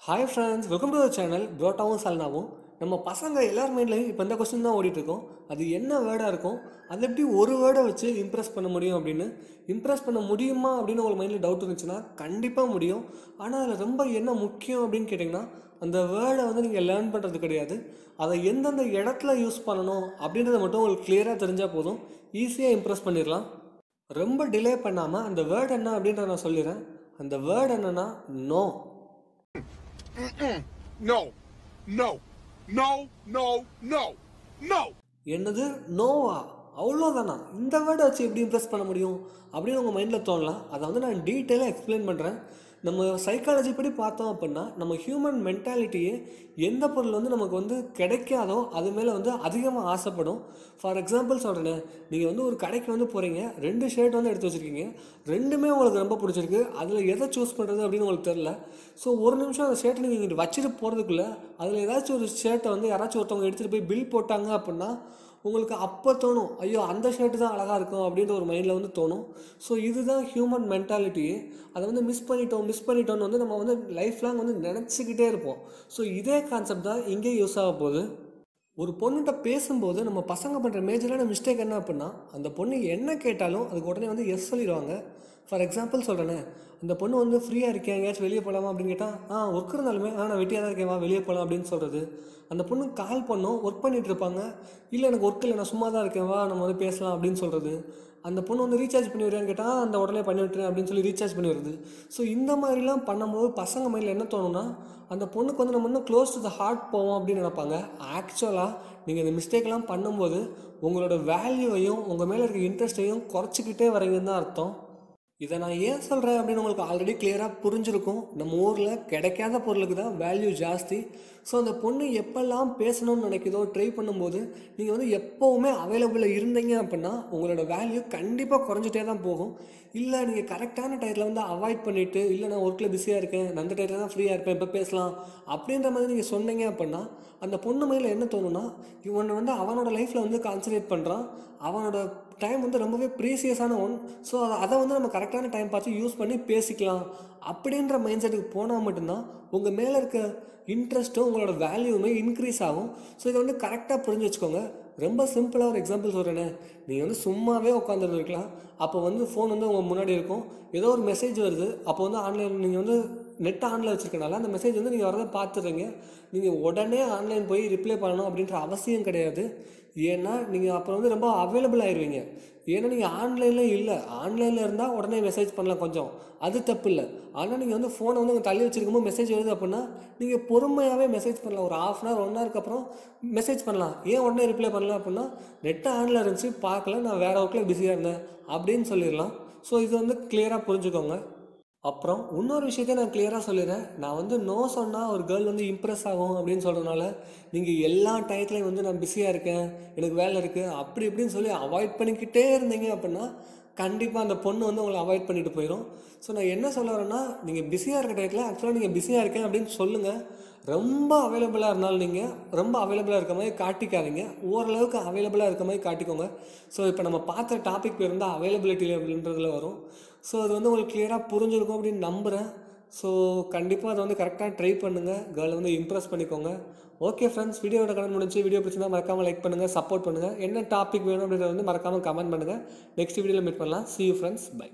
Hi friends, welcome to the channel. ப்ரோட்டாவும் சல்னாவும் நம்ம பசங்க எல்லார் மைண்ட்லையும் இப்போ இந்த கொஸ்டின் தான் ஓடிட்டுருக்கோம். அது என்ன வேர்டாக இருக்கும், அது எப்படி ஒரு வேர்டை வச்சு இம்ப்ரெஸ் பண்ண முடியும் அப்படின்னு. இம்ப்ரெஸ் பண்ண முடியுமா அப்படின்னு உங்களுக்கு மைண்டில் டவுட் இருந்துச்சுன்னா கண்டிப்பாக முடியும். ஆனால் அதில் ரொம்ப என்ன முக்கியம் அப்படின்னு கேட்டிங்கன்னா, அந்த வேர்டை வந்து நீங்கள் லேர்ன் பண்ணுறது கிடையாது, அதை எந்தெந்த இடத்துல யூஸ் பண்ணணும் அப்படின்றத மட்டும் உங்களுக்கு கிளியராக தெரிஞ்சால் போதும், ஈஸியாக இம்ப்ரெஸ் பண்ணிடலாம். ரொம்ப டிலே பண்ணாமல் அந்த வேர்டு என்ன அப்படின்றத நான் சொல்லிடுறேன். அந்த வேர்டு என்னென்னா no. No, no, no, no, no, no. என்னது நோவா? அவ்வளோதானா? இந்த வேர்டை வச்சு எப்படி இம்ப்ரெஸ் பண்ண முடியும் அப்படின்னு உங்கள் மைண்டில் தோணலாம். அதை வந்து நான் டீட்டெயிலாக எக்ஸ்பிளைன் பண்ணுறேன். நம்ம சைக்காலஜி படி பார்த்தோம் அப்படின்னா, நம்ம ஹியூமன் மென்டாலிட்டியே எந்த பொருள் வந்து நமக்கு வந்து கிடைக்காதோ அது மேலே வந்து அதிகமாக ஆசைப்படும். ஃபார் எக்ஸாம்பிள் சொல்கிறேனே, நீங்கள் வந்து ஒரு கடைக்கு வந்து போகிறீங்க, 2 ஷர்ட் வந்து எடுத்து வச்சுருக்கீங்க, ரெண்டுமே உங்களுக்கு ரொம்ப பிடிச்சிருக்கு, அதில் எதை சூஸ் பண்ணுறது அப்படின்னு உங்களுக்கு தெரில. ஸோ ஒரு நிமிஷம் அந்த ஷர்ட்டை நீங்கள் இங்கிட்டு வச்சுட்டு போகிறதுக்குள்ளே அதில் ஏதாச்சும் ஒரு ஷர்ட்டை வந்து யாராச்சும் ஒருத்தவங்க எடுத்துகிட்டு போய் பில் போட்டாங்க அப்படின்னா உங்களுக்கு அப்போ தோணும், ஐயோ அந்த ஷர்ட்டு தான் அழகாக இருக்கும் அப்படின்ற ஒரு மைண்டில் வந்து தோணும். ஸோ இதுதான் ஹியூமன் மென்டாலிட்டியே. அதை வந்து மிஸ் பண்ணிட்டோம்னு வந்து நம்ம வந்து லைஃப் லாங் வந்து நினச்சிக்கிட்டே இருப்போம். ஸோ இதே கான்செப்ட் தான் இங்கே யூஸ் ஆக போகுது. ஒரு பொண்ணுகிட்ட பேசும்போது நம்ம பசங்க பண்ணுற மேஜரான மிஸ்டேக் என்ன அப்படின்னா, அந்த பொண்ணு என்ன கேட்டாலும் அதுக்கு உடனே வந்து எஸ் சொல்லிடுவாங்க. ஃபார் எக்ஸாம்பிள் சொல்கிறேனே, அந்த பொண்ணு வந்து ஃப்ரீயாக இருக்கேன், எங்கேயாச்சும் வெளியே போகலாமா அப்படின்னு கேட்டால், ஒர்க் இருந்தாலுமே நான் வெட்டியாக தான் இருக்கேன், வா வெளியே போகலாம் அப்படின்னு சொல்கிறது. அந்த பொண்ணு கால் பண்ணோம், ஒர்க் பண்ணிகிட்டு இருப்பாங்க, இல்லை எனக்கு ஒர்க் இல்லை, நான் சும்மா தான் இருக்கேன், வா நம்ம வந்து பேசலாம் அப்படின்னு சொல்கிறது. அந்த பொண்ணு வந்து ரீசார்ஜ் பண்ணி விடுறான்னு கேட்டால், அந்த உடனே பண்ணி விட்டுறேன் அப்படின்னு சொல்லி ரீசார்ஜ் பண்ணி வருது. ஸோ இந்த மாதிரிலாம் பண்ணும்போது பசங்க மைண்டில் என்ன தோணுன்னா, அந்த பொண்ணுக்கு வந்து நம்ம இன்னும் க்ளோஸ் டு த ஹார்ட் போவோம் அப்படின்னு நினைப்பாங்க. ஆக்சுவலாக நீங்கள் இந்த மிஸ்டேக்லாம் பண்ணும்போது உங்களோட வேல்யூவையும் உங்கள் மேலே இருக்க இன்ட்ரெஸ்ட்டையும் குறைச்சிக்கிட்டே வரீங்கன்னு தான் அர்த்தம். இதை நான் ஏன் சொல்கிறேன் அப்படின்னு உங்களுக்கு ஆல்ரெடி கிளியராக புரிஞ்சிருக்கும். நம்ம ஊரில் கிடைக்காத பொருளுக்கு தான் வேல்யூ ஜாஸ்தி. ஸோ அந்த பொண்ணு எப்பெல்லாம் பேசணும்னு நினைக்குதோ ட்ரை பண்ணும்போது நீங்கள் வந்து எப்போவுமே அவைலபிளாக இருந்தீங்க அப்படின்னா உங்களோட வேல்யூ கண்டிப்பாக குறைஞ்சிட்டே தான் போகும். இல்லை நீங்கள் கரெக்டான டயத்தில் வந்து அவாய்ட் பண்ணிவிட்டு, இல்லை நான் ஒர்க்கில் பிஸியாக இருக்கேன், நான் அந்த டயத்தில் தான் ஃப்ரீயாக இருப்பேன், இப்போ பேசலாம் அப்படின்ற மாதிரி நீங்கள் சொன்னீங்க அப்படின்னா அந்த பொண்ணு மேலே என்ன தோணுன்னா, இவனை வந்து அவனோட லைஃப்பில் வந்து கான்சன்ட்ரேட் பண்ணுறான், அவனோட டைம் வந்து ரொம்பவே ப்ரீசியஸான ஒன். ஸோ அதை வந்து நம்ம கரெக்டான டைம் பார்த்து யூஸ் பண்ணி பேசிக்கலாம் அப்படின்ற மைண்ட் செட்டுக்கு போனால் மட்டும்தான் உங்கள் மேலே இருக்க இன்ட்ரெஸ்ட்டும் உங்களோட வேல்யூவுமே இன்க்ரீஸ் ஆகும். ஸோ இதை வந்து கரெக்டாக புரிஞ்சு வச்சுக்கோங்க. ரொம்ப சிம்பிளாக ஒரு எக்ஸாம்பிள் சொல்கிறேனே, நீங்கள் வந்து சும்மாவே உட்காந்துருக்கலாம், அப்போ வந்து ஃபோன் வந்து உங்கள் முன்னாடி இருக்கும், ஏதோ ஒரு மெசேஜ் வருது, அப்போ வந்து ஆன்லைன் நீங்கள் வந்து நெட் ஆனில் வச்சுருக்கனால அந்த மெசேஜ் வந்து நீங்கள் வரதை பார்த்துடுறீங்க. நீங்கள் உடனே ஆன்லைன் போய் ரிப்ளை பண்ணணும் அப்படின்ற அவசியம் கிடையாது. ஏன்னா நீங்கள் அப்புறம் வந்து ரொம்ப அவைலபிள் ஆயிடுவீங்க. ஏன்னா நீங்கள் ஆன்லைனில் இல்லை, ஆன்லைனில் இருந்தால் உடனே மெசேஜ் பண்ணலாம், கொஞ்சம் அது தப்பு இல்லை. ஆனால் நீங்கள் வந்து ஃபோனை வந்து உங்கள் தள்ளி வச்சுருக்கும்போது மெசேஜ் வருது அப்படின்னா நீங்கள் பொறுமையாகவே மெசேஜ் பண்ணலாம். ஒரு ½ hour 1 hourக்கு அப்புறம் மெசேஜ் பண்ணலாம். ஏன் உடனே ரிப்ளை பண்ணலாம் அப்படின்னா, நெட்டு ஆனில் இருந்துச்சு, பார்க்கல, நான் வேறு ஒர்க்கில் பிஸியாக இருந்தேன் அப்படின்னு சொல்லிடலாம். ஸோ இது வந்து கிளியராக புரிஞ்சுக்கோங்க. அப்புறம் இன்னொரு விஷயத்தை நான் கிளியராக சொல்லிடுறேன். நான் வந்து நோ சொன்னால் ஒரு கேர்ள் வந்து இம்ப்ரெஸ் ஆகும் அப்படின்னு சொல்கிறதுனால நீங்கள் எல்லா டயத்துலையும் வந்து நான் பிஸியாக இருக்கேன், எனக்கு வேலை இருக்குது, அப்படி இப்படின்னு சொல்லி அவாய்ட் பண்ணிக்கிட்டே இருந்தீங்க அப்படின்னா கண்டிப்பாக அந்த பொண்ணு வந்து உங்களை அவாய்ட் பண்ணிட்டு போயிடும். ஸோ நான் என்ன சொல்ல வரேன்னா, நீங்கள் பிஸியாக இருக்க டயத்தில் ஆக்சுவலாக நீங்கள் பிஸியாக இருக்கேன் அப்படின்னு சொல்லுங்கள். ரொம்ப அவைலபிளாக இருந்தாலும் நீங்கள் ரொம்ப அவைலபிளாக இருக்க மாதிரி காட்டிக்காதீங்க, ஓரளவுக்கு அவைலபிளாக இருக்க மாதிரி காட்டிக்கோங்க. ஸோ இப்போ நம்ம பார்த்த டாபிக் பேர் வந்து அவைலபிலிட்டி அப்படின்றதுல வரும். ஸோ அது வந்து உங்களுக்கு கிளியராக புரிஞ்சிருக்கும் அப்படின்னு நம்புகிறேன். ஸோ கண்டிப்பாக அதை வந்து கரெக்டாக ட்ரை பண்ணுங்கள், கேர்ளை வந்து இம்ப்ரெஸ் பண்ணிக்கோங்க. ஓகே ஃப்ரெண்ட்ஸ், வீடியோட கமெண்ட் முடிஞ்சு. வீடியோ பிடிச்சிருந்தா மறக்காமல் லைக் பண்ணுங்கள், சப்போர்ட் பண்ணுங்கள். என்ன டாபிக் வேணும் அப்படின்றத வந்து மறக்காமல் கமெண்ட் பண்ணுங்கள். நெக்ஸ்ட் வீடியோவில் மீட் பண்ணலாம். See you friends, bye.